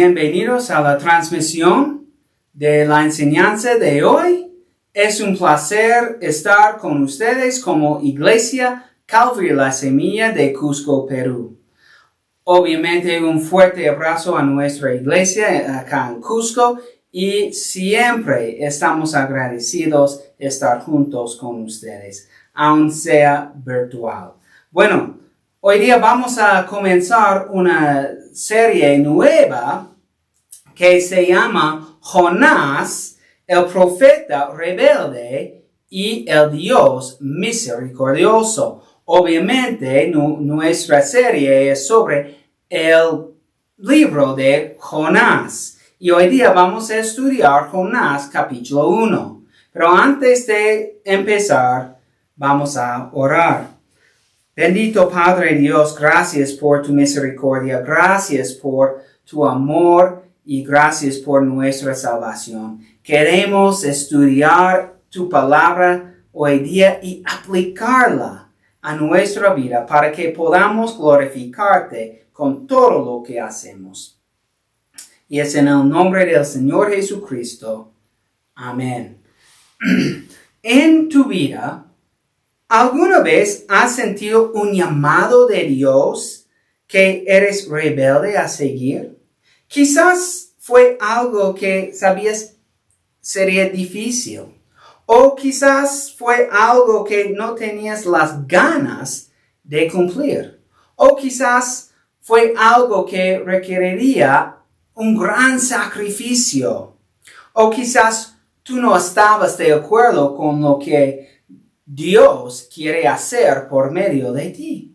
Bienvenidos a la transmisión de la enseñanza de hoy. Es un placer estar con ustedes como Iglesia Calvary La Semilla de Cusco, Perú. Obviamente un fuerte abrazo a nuestra iglesia acá en Cusco y siempre estamos agradecidos de estar juntos con ustedes, aun sea virtual. Bueno, hoy día vamos a comenzar una serie nueva que se llama Jonás, el profeta rebelde y el Dios misericordioso. Obviamente, nuestra serie es sobre el libro de Jonás. Y hoy día vamos a estudiar Jonás capítulo 1. Pero antes de empezar, vamos a orar. Bendito Padre Dios, gracias por tu misericordia, gracias por tu amor y gracias por nuestra salvación. Queremos estudiar tu palabra hoy día y aplicarla a nuestra vida para que podamos glorificarte con todo lo que hacemos. Y es en el nombre del Señor Jesucristo. Amén. En tu vida, ¿alguna vez has sentido un llamado de Dios que eres rebelde a seguir? Quizás fue algo que sabías sería difícil. O quizás fue algo que no tenías las ganas de cumplir. O quizás fue algo que requeriría un gran sacrificio. O quizás tú no estabas de acuerdo con lo que Dios quiere hacer por medio de ti.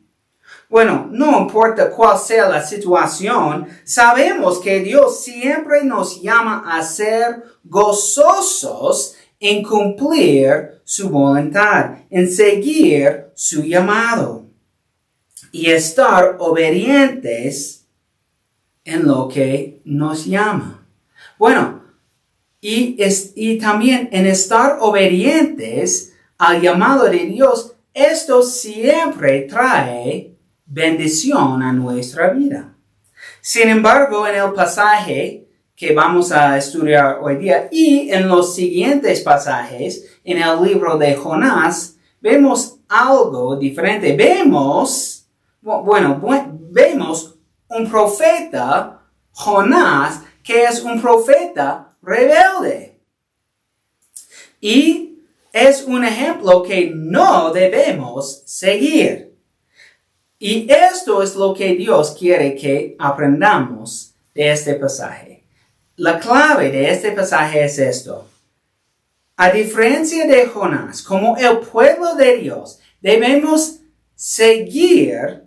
Bueno, no importa cuál sea la situación, sabemos que Dios siempre nos llama a ser gozosos en cumplir su voluntad, en seguir su llamado y estar obedientes en lo que nos llama. Bueno, y también en estar obedientes al llamado de Dios, esto siempre trae bendición a nuestra vida. Sin embargo, en el pasaje que vamos a estudiar hoy día y en los siguientes pasajes en el libro de Jonás, vemos algo diferente. Vemos un profeta, Jonás, que es un profeta rebelde. Y es un ejemplo que no debemos seguir. Y esto es lo que Dios quiere que aprendamos de este pasaje. La clave de este pasaje es esto. A diferencia de Jonás, como el pueblo de Dios, debemos seguir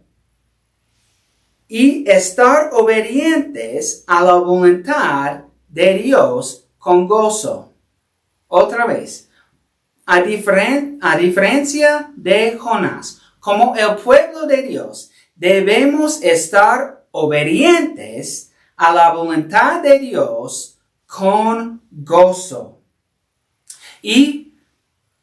y estar obedientes a la voluntad de Dios con gozo. Otra vez. A diferencia de Jonás, como el pueblo de Dios, debemos estar obedientes a la voluntad de Dios con gozo. Y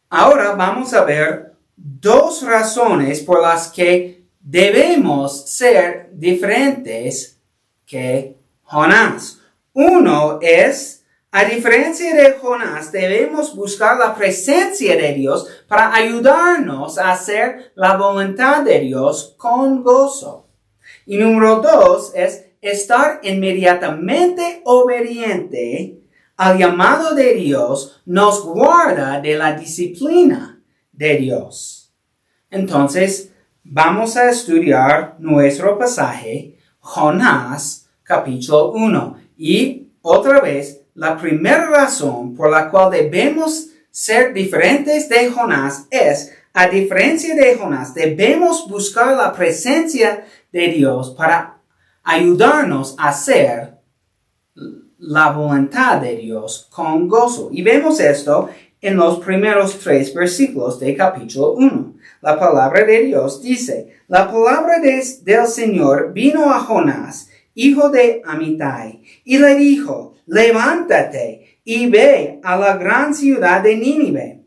ahora vamos a ver dos razones por las que debemos ser diferentes que Jonás. Uno es, a diferencia de Jonás, debemos buscar la presencia de Dios para ayudarnos a hacer la voluntad de Dios con gozo. Y número dos es estar inmediatamente obediente al llamado de Dios nos guarda de la disciplina de Dios. Entonces, vamos a estudiar nuestro pasaje, Jonás, capítulo 1. Y otra vez, la primera razón por la cual debemos ser diferentes de Jonás es, a diferencia de Jonás, debemos buscar la presencia de Dios para ayudarnos a hacer la voluntad de Dios con gozo. Y vemos esto en los primeros 3 versículos de capítulo 1. La palabra de Dios dice, la palabra del Señor vino a Jonás, hijo de Amitai, y le dijo, levántate y ve a la gran ciudad de Nínive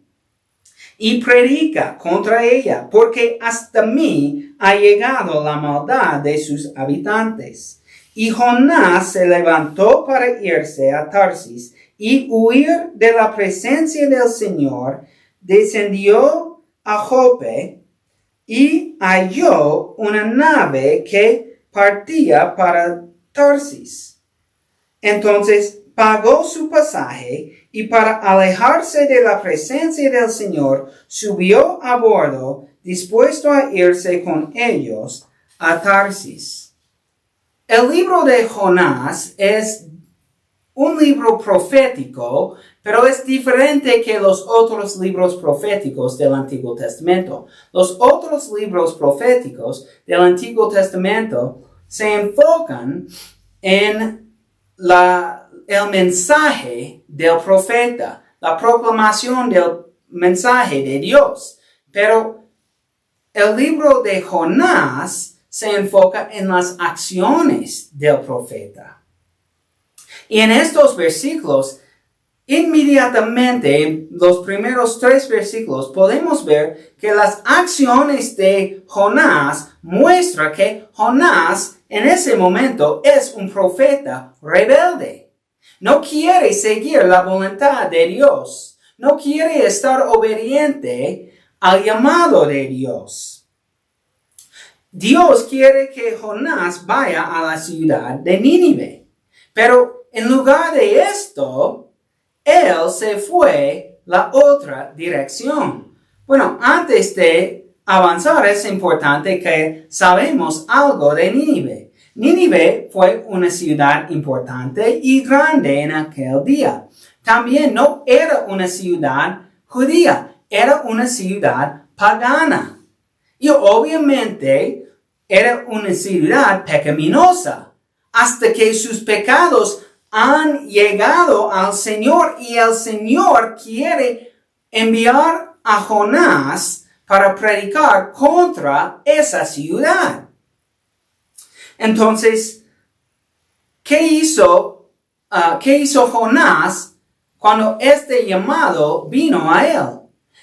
y predica contra ella, porque hasta mí ha llegado la maldad de sus habitantes. Y Jonás se levantó para irse a Tarsis y huir de la presencia del Señor. Descendió a Jope y halló una nave que partía para Tarsis. Entonces pagó su pasaje y para alejarse de la presencia del Señor subió a bordo, dispuesto a irse con ellos a Tarsis. El libro de Jonás es un libro profético, pero es diferente que los otros libros proféticos del Antiguo Testamento. Los otros libros proféticos del Antiguo Testamento se enfocan en el mensaje del profeta, la proclamación del mensaje de Dios. Pero el libro de Jonás se enfoca en las acciones del profeta. Y en estos versículos, inmediatamente, en los primeros 3 versículos, podemos ver que las acciones de Jonás muestran que Jonás en ese momento es un profeta rebelde. No quiere seguir la voluntad de Dios. No quiere estar obediente al llamado de Dios. Dios quiere que Jonás vaya a la ciudad de Nínive. Pero en lugar de esto, él se fue la otra dirección. Bueno, antes de avanzar es importante que sabemos algo de Nínive. Nínive fue una ciudad importante y grande en aquel día. También no era una ciudad judía, era una ciudad pagana. Y obviamente era una ciudad pecaminosa, hasta que sus pecados han llegado al Señor y el Señor quiere enviar a Jonás para predicar contra esa ciudad. Entonces, ¿qué hizo Jonás cuando este llamado vino a él?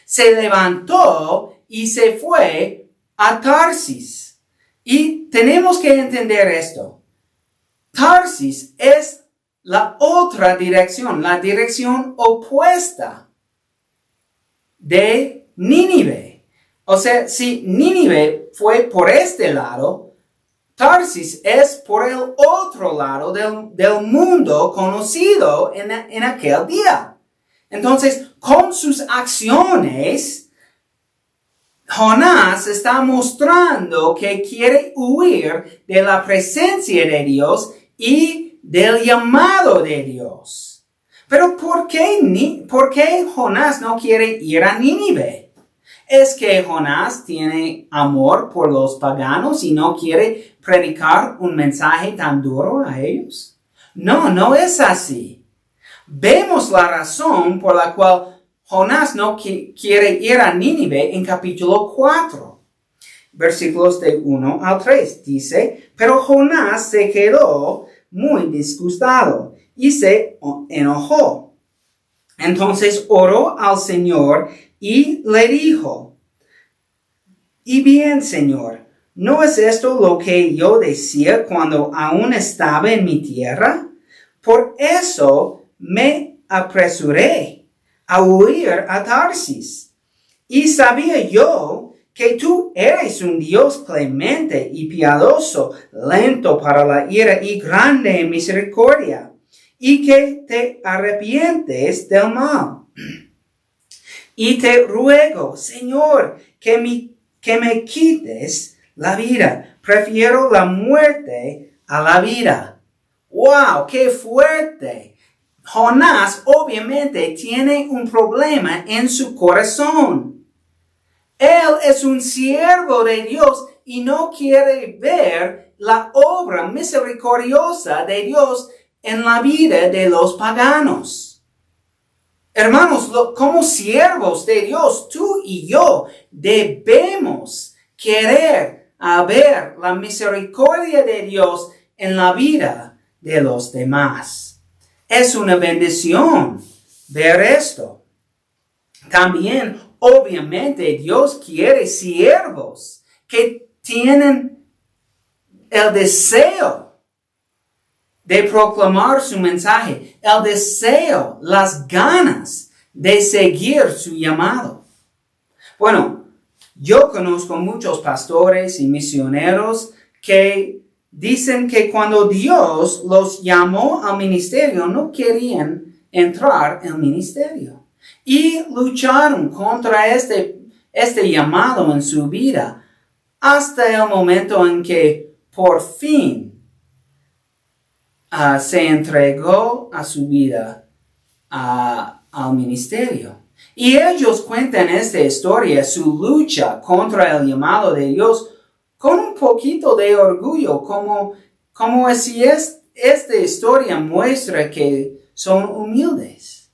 Se levantó y se fue a Tarsis. Y tenemos que entender esto. Tarsis es la otra dirección, la dirección opuesta de Nínive. O sea, si Nínive fue por este lado, Tarsis es por el otro lado del mundo conocido en aquel día. Entonces, con sus acciones, Jonás está mostrando que quiere huir de la presencia de Dios y del llamado de Dios. Pero ¿por qué Jonás no quiere ir a Nínive? ¿Es que Jonás tiene amor por los paganos y no quiere predicar un mensaje tan duro a ellos? No es así. Vemos la razón por la cual Jonás no quiere ir a Nínive en capítulo 4, versículos de 1 al 3. Dice, pero Jonás se quedó muy disgustado y se enojó. Entonces oró al Señor y le dijo, y bien, Señor, ¿no es esto lo que yo decía cuando aún estaba en mi tierra? Por eso me apresuré a huir a Tarsis. Y sabía yo que tú eres un Dios clemente y piadoso, lento para la ira y grande en misericordia, y que te arrepientes del mal. Y te ruego, Señor, que me quites la vida. Prefiero la muerte a la vida. ¡Wow! ¡Qué fuerte! Jonás obviamente tiene un problema en su corazón. Él es un siervo de Dios y no quiere ver la obra misericordiosa de Dios en la vida de los paganos. Hermanos, como siervos de Dios, tú y yo debemos querer ver la misericordia de Dios en la vida de los demás. Es una bendición ver esto. También, obviamente, Dios quiere siervos que tienen el deseo de proclamar su mensaje, el deseo, las ganas de seguir su llamado. Bueno, yo conozco muchos pastores y misioneros que dicen que cuando Dios los llamó al ministerio no querían entrar al ministerio y lucharon contra este llamado en su vida hasta el momento en que por fin se entregó a su vida al ministerio. Y ellos cuentan esta historia, su lucha contra el llamado de Dios, con un poquito de orgullo, como si esta historia muestra que son humildes.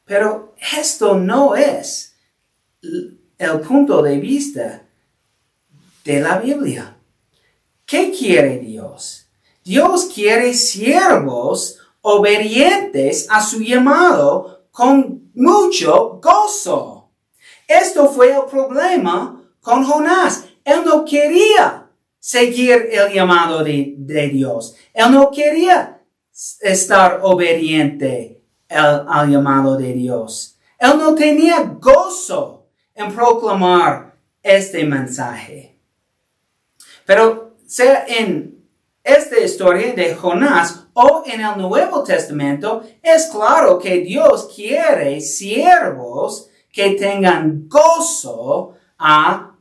Pero esto no es el punto de vista de la Biblia. ¿Qué quiere Dios? Dios quiere siervos obedientes a su llamado con mucho gozo. Esto fue el problema con Jonás. Él no quería seguir el llamado de Dios. Él no quería estar obediente al llamado de Dios. Él no tenía gozo en proclamar este mensaje. Pero sea en esta historia de Jonás o en el Nuevo Testamento, es claro que Dios quiere siervos que tengan gozo a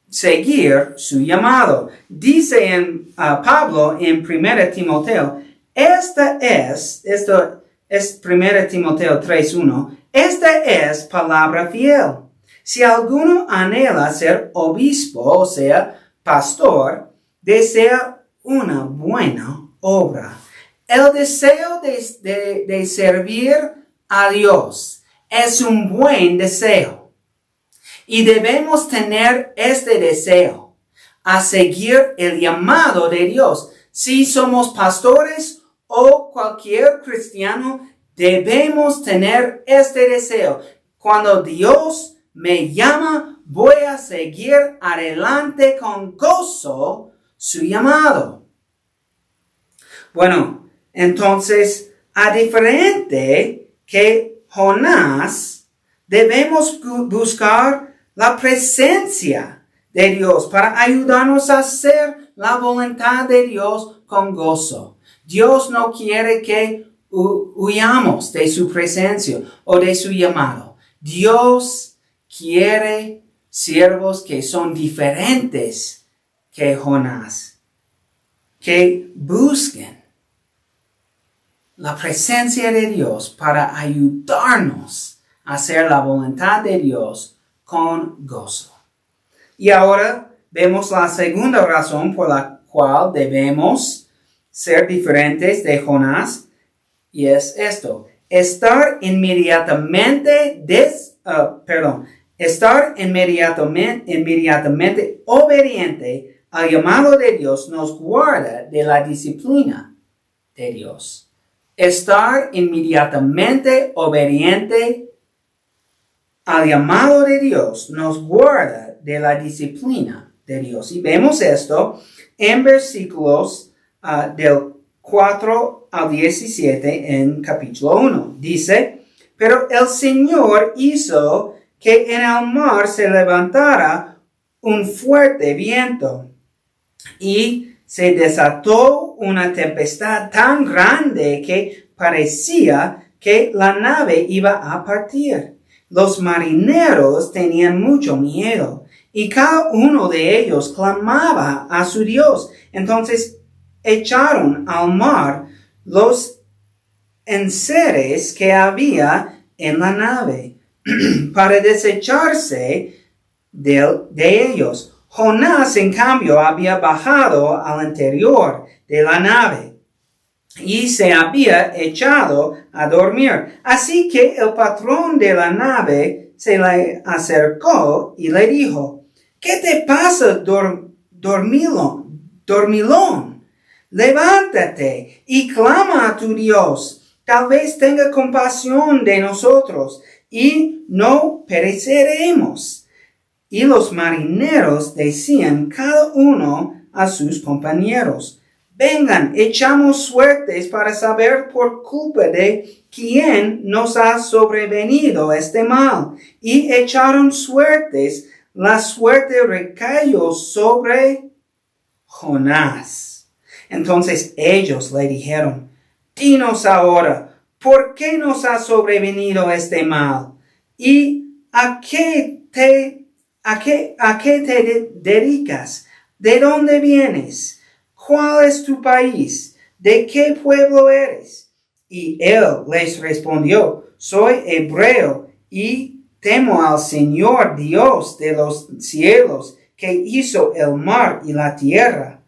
seguir su llamado. Dice en Pablo en 1 Timoteo, esta es 1 Timoteo 3:1, esta es palabra fiel. Si alguno anhela ser obispo, o sea, pastor, desea una buena obra. El deseo de servir a Dios es un buen deseo. Y debemos tener este deseo a seguir el llamado de Dios. Si somos pastores o cualquier cristiano, debemos tener este deseo. Cuando Dios me llama, voy a seguir adelante con gozo su llamado. Bueno, entonces, a diferente que Jonás, debemos buscar la presencia de Dios para ayudarnos a hacer la voluntad de Dios con gozo. Dios no quiere que huyamos de su presencia o de su llamado. Dios quiere siervos que son diferentes que Jonás, que busquen la presencia de Dios para ayudarnos a hacer la voluntad de Dios con gozo. Y ahora vemos la segunda razón por la cual debemos ser diferentes de Jonás, y es esto: estar inmediatamente obediente al llamado de Dios nos guarda de la disciplina de Dios. Estar inmediatamente obediente al llamado de Dios nos guarda de la disciplina de Dios. Y vemos esto en versículos del 4 al 17 en capítulo 1. Dice, pero el Señor hizo que en el mar se levantara un fuerte viento y se desató una tempestad tan grande que parecía que la nave iba a partir. Los marineros tenían mucho miedo y cada uno de ellos clamaba a su Dios. Entonces echaron al mar los enseres que había en la nave para desecharse de ellos. Jonás, en cambio, había bajado al interior de la nave y se había echado a dormir. Así que el patrón de la nave se le acercó y le dijo, ¿qué te pasa, dormilón? Levántate y clama a tu Dios. Tal vez tenga compasión de nosotros y no pereceremos. Y los marineros decían cada uno a sus compañeros, vengan, echamos suertes para saber por culpa de quién nos ha sobrevenido este mal. Y echaron suertes, la suerte recayó sobre Jonás. Entonces ellos le dijeron, dinos ahora, ¿por qué nos ha sobrevenido este mal? ¿Y a qué te dedicas? ¿De dónde vienes? ¿Cuál es tu país? ¿De qué pueblo eres? Y él les respondió, soy hebreo y temo al Señor Dios de los cielos, que hizo el mar y la tierra.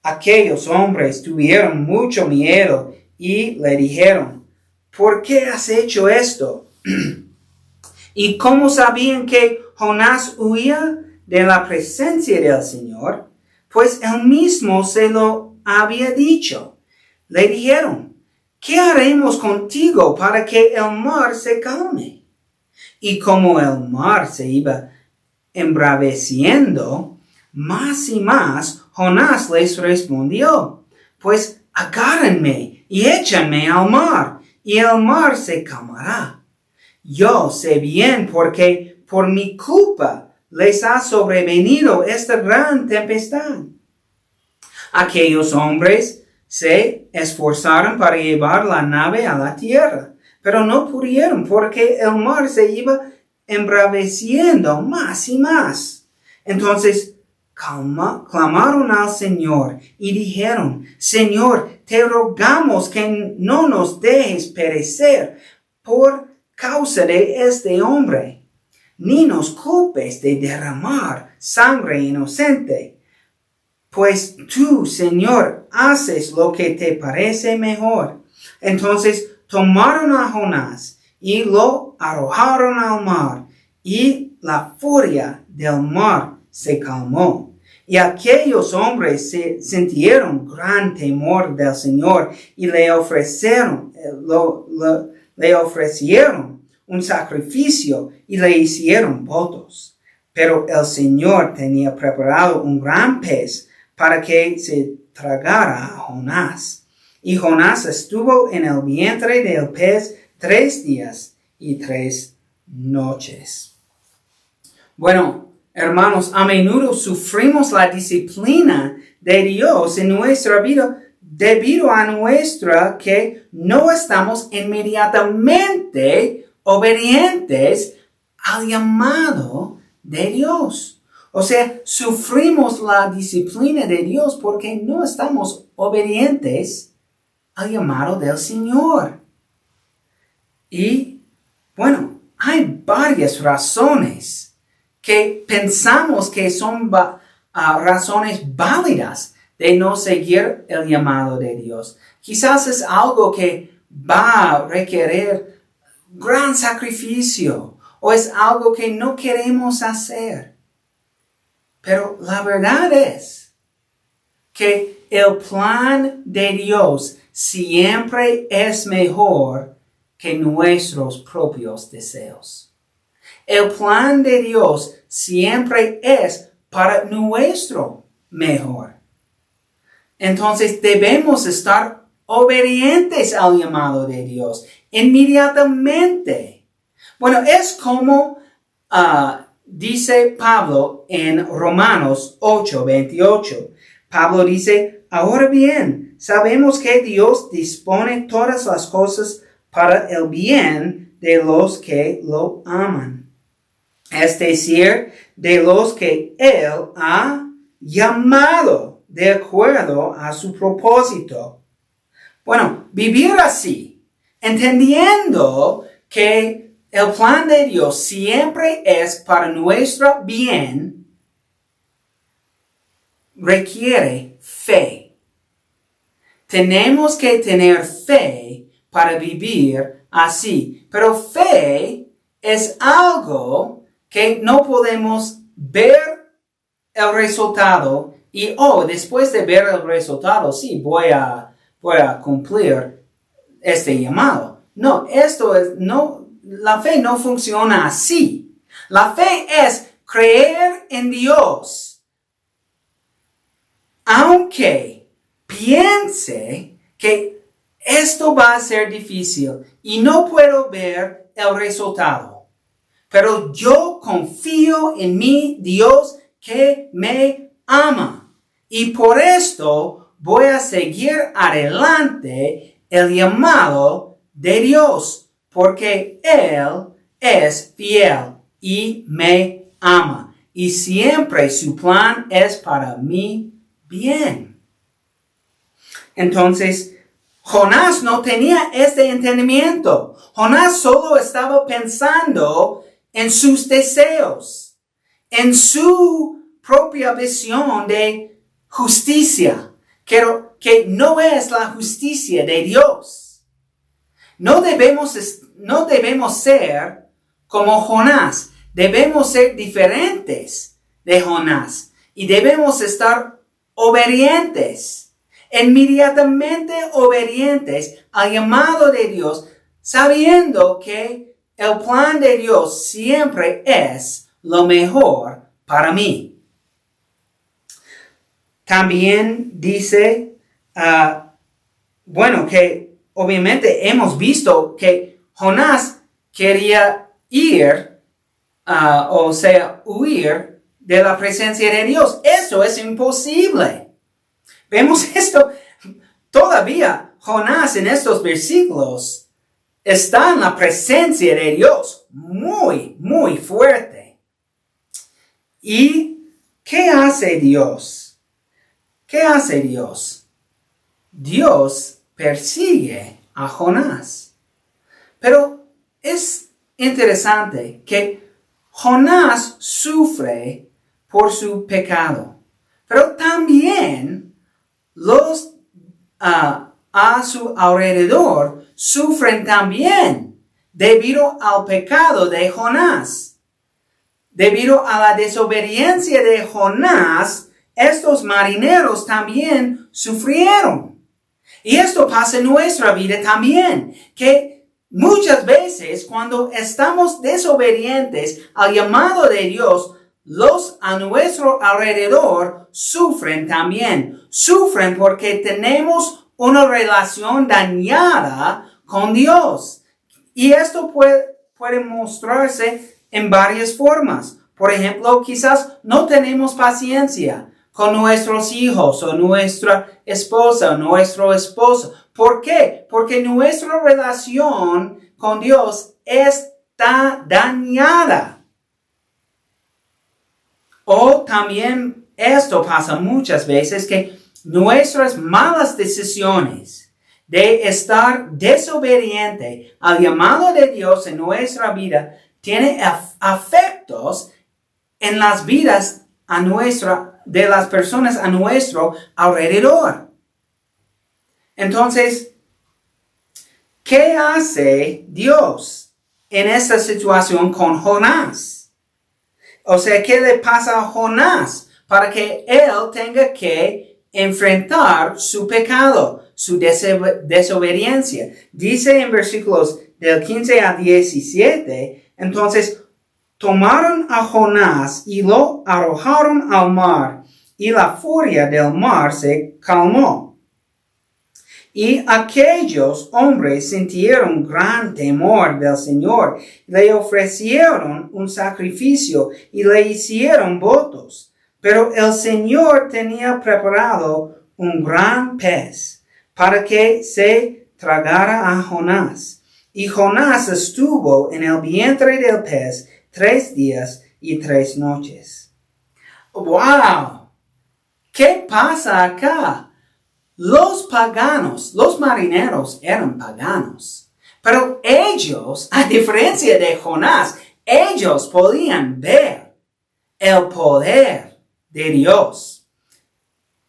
Aquellos hombres tuvieron mucho miedo y le dijeron, ¿por qué has hecho esto? ¿Y cómo sabían que Jonás huía de la presencia del Señor? Pues él mismo se lo había dicho. Le dijeron, ¿qué haremos contigo para que el mar se calme? Y como el mar se iba embraveciendo más y más, Jonás les respondió, pues agárrenme y échenme al mar, y el mar se calmará. Yo sé bien porque por mi culpa les ha sobrevenido esta gran tempestad. Aquellos hombres se esforzaron para llevar la nave a la tierra, pero no pudieron porque el mar se iba embraveciendo más y más. Entonces clamaron al Señor y dijeron, Señor, te rogamos que no nos dejes perecer por causa de este hombre, ni nos culpes de derramar sangre inocente. Pues tú, Señor, haces lo que te parece mejor. Entonces tomaron a Jonás y lo arrojaron al mar, y la furia del mar se calmó. Y aquellos hombres se sintieron gran temor del Señor y le ofrecieron un sacrificio y le hicieron votos. Pero el Señor tenía preparado un gran pez para que se tragara a Jonás. Y Jonás estuvo en el vientre del pez 3 días y 3 noches. Bueno, hermanos, a menudo sufrimos la disciplina de Dios en nuestra vida debido a nuestra que no estamos inmediatamente obedientes al llamado de Dios. O sea, sufrimos la disciplina de Dios porque no estamos obedientes al llamado del Señor. Y, bueno, hay varias razones que pensamos que son razones válidas de no seguir el llamado de Dios. Quizás es algo que va a requerir gran sacrificio o es algo que no queremos hacer. Pero la verdad es que el plan de Dios siempre es mejor que nuestros propios deseos. El plan de Dios siempre es para nuestro mejor. Entonces debemos estar obedientes al llamado de Dios inmediatamente. Bueno, es como dice Pablo en Romanos 8:28. Pablo dice, ahora bien, sabemos que Dios dispone todas las cosas para el bien de los que lo aman. Es decir, de los que Él ha llamado de acuerdo a su propósito. Bueno, vivir así, entendiendo que el plan de Dios siempre es para nuestro bien, requiere fe. Tenemos que tener fe para vivir así. Pero fe es algo que no podemos ver el resultado y, después de ver el resultado, sí, voy a cumplir este llamado. No, la fe no funciona así. La fe es creer en Dios, aunque piense que esto va a ser difícil y no puedo ver el resultado. Pero yo confío en mi Dios que me ama. Y por esto voy a seguir adelante el llamado de Dios. Porque Él es fiel y me ama. Y siempre su plan es para mi bien. Entonces, Jonás no tenía este entendimiento. Jonás solo estaba pensando en sus deseos, en su propia visión de justicia, que no es la justicia de Dios. No debemos ser como Jonás. Debemos ser diferentes de Jonás y debemos estar obedientes, inmediatamente obedientes al llamado de Dios, sabiendo que el plan de Dios siempre es lo mejor para mí. También dice, que obviamente hemos visto que Jonás quería ir, huir de la presencia de Dios. Eso es imposible. Vemos esto todavía. Jonás en estos versículos está en la presencia de Dios muy, muy fuerte. ¿Y qué hace Dios? ¿Qué hace Dios? Dios persigue a Jonás. Pero es interesante que Jonás sufre por su pecado. Pero también los a su alrededor sufren también debido al pecado de Jonás. Debido a la desobediencia de Jonás, estos marineros también sufrieron. Y esto pasa en nuestra vida también, que muchas veces cuando estamos desobedientes al llamado de Dios, los a nuestro alrededor sufren también. Sufren porque tenemos una relación dañada con Dios. Y esto puede mostrarse en varias formas. Por ejemplo, quizás no tenemos paciencia con nuestros hijos o nuestra esposa o nuestro esposo. ¿Por qué? Porque nuestra relación con Dios está dañada. O también esto pasa muchas veces que nuestras malas decisiones de estar desobediente al llamado de Dios en nuestra vida tiene efectos en las vidas de las personas a nuestro alrededor. Entonces, ¿qué hace Dios en esta situación con Jonás? O sea, ¿qué le pasa a Jonás para que él tenga que enfrentar su pecado, su desobediencia? Dice en versículos del 15 a 17, entonces, tomaron a Jonás y lo arrojaron al mar, y la furia del mar se calmó. Y aquellos hombres sintieron gran temor del Señor, le ofrecieron un sacrificio y le hicieron votos. Pero el Señor tenía preparado un gran pez para que se tragara a Jonás. Y Jonás estuvo en el vientre del pez 3 días y 3 noches. ¡Wow! ¿Qué pasa acá? Los paganos, los marineros eran paganos. Pero ellos, a diferencia de Jonás, ellos podían ver el poder de Dios.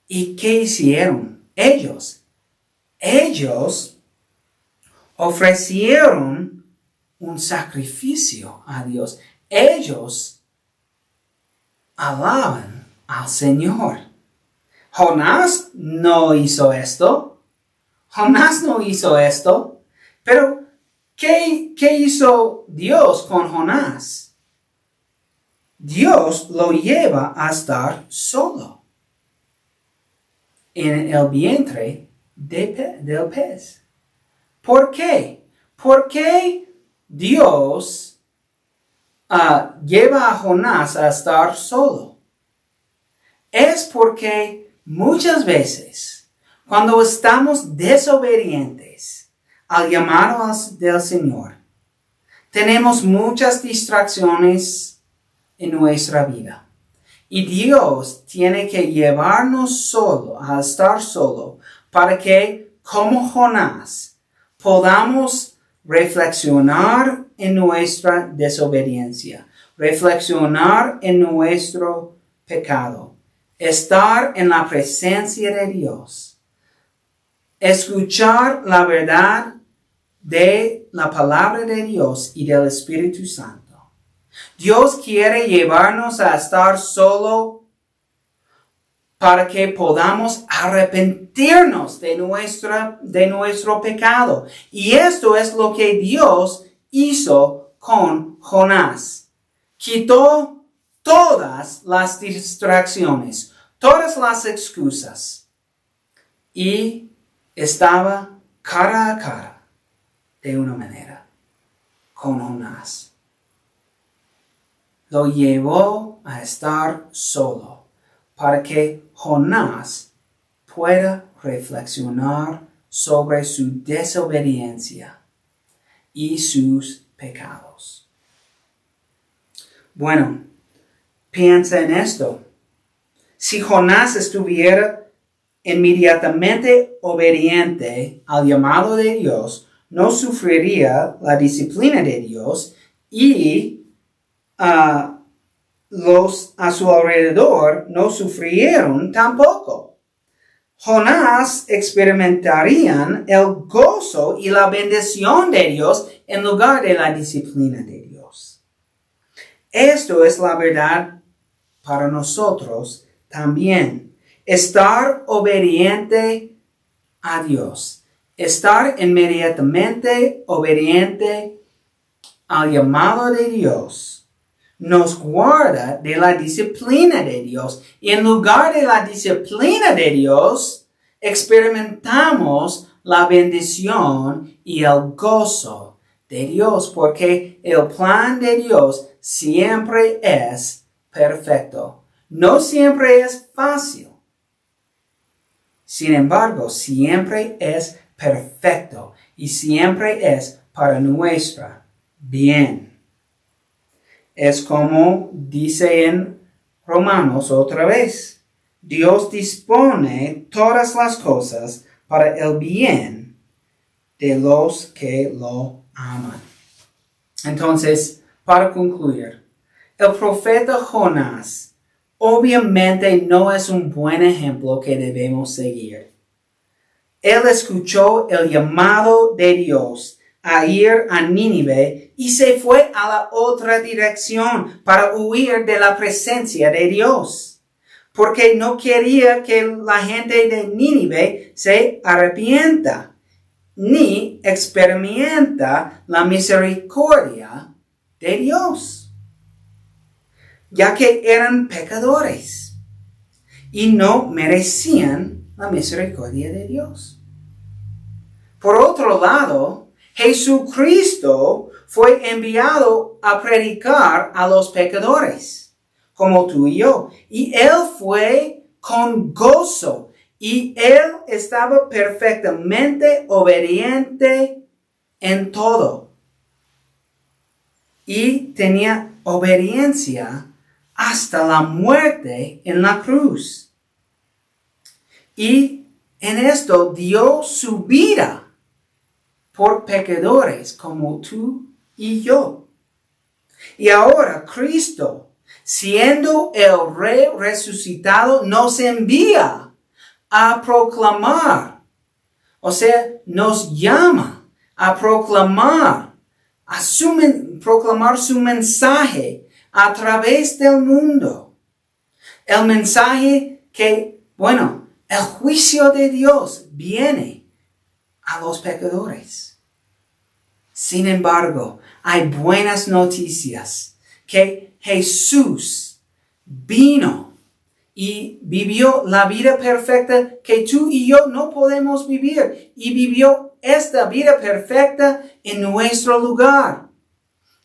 ¿Y qué hicieron ellos? Ellos ofrecieron un sacrificio a Dios. Ellos alaban al Señor. Jonás no hizo esto. Pero, ¿qué hizo Dios con Jonás? Dios lo lleva a estar solo. en el vientre del pez. ¿Por qué? ¿Por qué Dios lleva a Jonás a estar solo? Es porque muchas veces, cuando estamos desobedientes al llamado del Señor, tenemos muchas distracciones en nuestra vida. Y Dios tiene que llevarnos solo, a estar solo, para que, como Jonás, podamos reflexionar en nuestra desobediencia, reflexionar en nuestro pecado, estar en la presencia de Dios, escuchar la verdad de la palabra de Dios y del Espíritu Santo. Dios quiere llevarnos a estar solo para que podamos arrepentirnos de nuestro pecado. Y esto es lo que Dios hizo con Jonás. Quitó todas las distracciones, todas las excusas, y estaba cara a cara, de una manera, con Jonás. Lo llevó a estar solo para que Jonás pueda reflexionar sobre su desobediencia y sus pecados. Bueno, piensa en esto. Si Jonás estuviera inmediatamente obediente al llamado de Dios, no sufriría la disciplina de Dios y los a su alrededor no sufrieron tampoco. Jonás experimentarían el gozo y la bendición de Dios en lugar de la disciplina de Dios. Esto es la verdad para nosotros también. Estar obediente a Dios. Estar inmediatamente obediente al llamado de Dios nos guarda de la disciplina de Dios. Y en lugar de la disciplina de Dios, experimentamos la bendición y el gozo de Dios, porque el plan de Dios siempre es perfecto. No siempre es fácil. Sin embargo, siempre es perfecto y siempre es para nuestra bien. Es como dice en Romanos otra vez. Dios dispone todas las cosas para el bien de los que lo aman. Entonces, para concluir, el profeta Jonás obviamente no es un buen ejemplo que debemos seguir. Él escuchó el llamado de Dios a ir a Nínive y se fue a la otra dirección para huir de la presencia de Dios, porque no quería que la gente de Nínive se arrepienta ni experimenta la misericordia de Dios, ya que eran pecadores y no merecían la misericordia de Dios. Por otro lado, Jesucristo fue enviado a predicar a los pecadores, como tú y yo. Y Él fue con gozo. Y Él estaba perfectamente obediente en todo. Y tenía obediencia hasta la muerte en la cruz. Y en esto dio su vida por pecadores como tú y yo. Y ahora Cristo, siendo el Rey resucitado, nos envía a proclamar, o sea, nos llama a proclamar su mensaje a través del mundo. El mensaje que, el juicio de Dios viene a los pecadores. Sin embargo, hay buenas noticias que Jesús vino y vivió la vida perfecta que tú y yo no podemos vivir. Y vivió esta vida perfecta en nuestro lugar.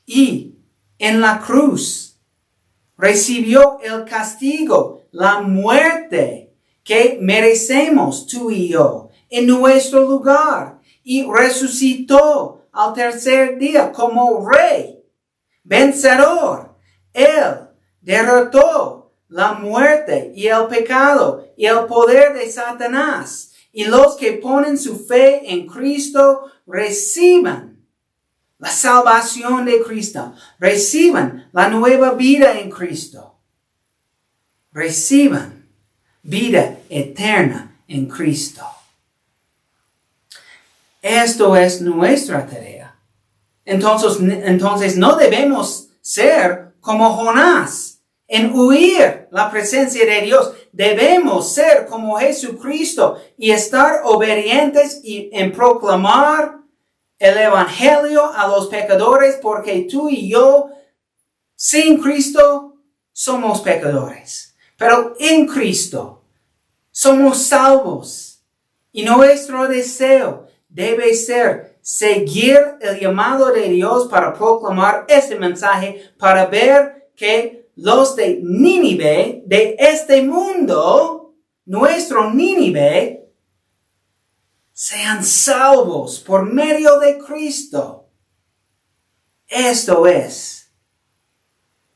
Y en la cruz recibió el castigo, la muerte que merecemos tú y yo en nuestro lugar. Y resucitó al tercer día como rey, vencedor. Él derrotó la muerte y el pecado y el poder de Satanás. Y los que ponen su fe en Cristo reciban la salvación de Cristo. Reciban la nueva vida en Cristo. Reciban vida eterna en Cristo. Esto es nuestra tarea. Entonces no debemos ser como Jonás en huir la presencia de Dios. Debemos ser como Jesucristo y estar obedientes en proclamar el evangelio a los pecadores, porque tú y yo, sin Cristo, somos pecadores. Pero en Cristo somos salvos. Y nuestro deseo debe ser seguir el llamado de Dios para proclamar este mensaje, para ver que los de Nínive, de este mundo, nuestro Nínive, sean salvos por medio de Cristo. Esto es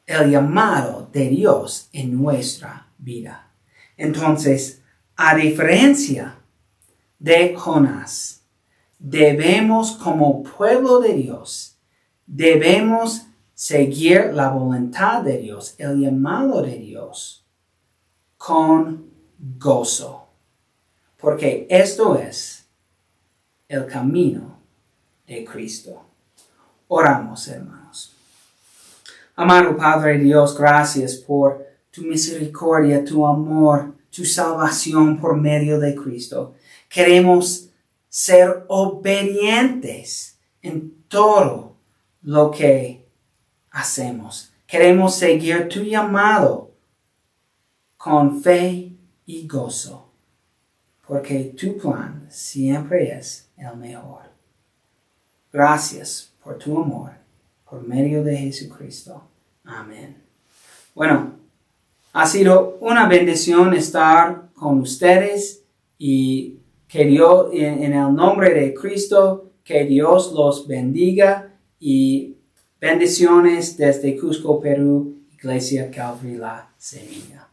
el llamado de Dios en nuestra vida. Entonces, a diferencia de Jonás, debemos como pueblo de Dios, debemos seguir la voluntad de Dios, el llamado de Dios, con gozo. Porque esto es el camino de Cristo. Oramos, hermanos. Amado Padre Dios, gracias por tu misericordia, tu amor, tu salvación por medio de Cristo. Queremos ser obedientes en todo lo que hacemos. Queremos seguir tu llamado con fe y gozo, porque tu plan siempre es el mejor. Gracias por tu amor, por medio de Jesucristo. Amén. Bueno, ha sido una bendición estar con ustedes y que Dios, en el nombre de Cristo, que Dios los bendiga y bendiciones desde Cusco, Perú, Iglesia Calvary La Semilla.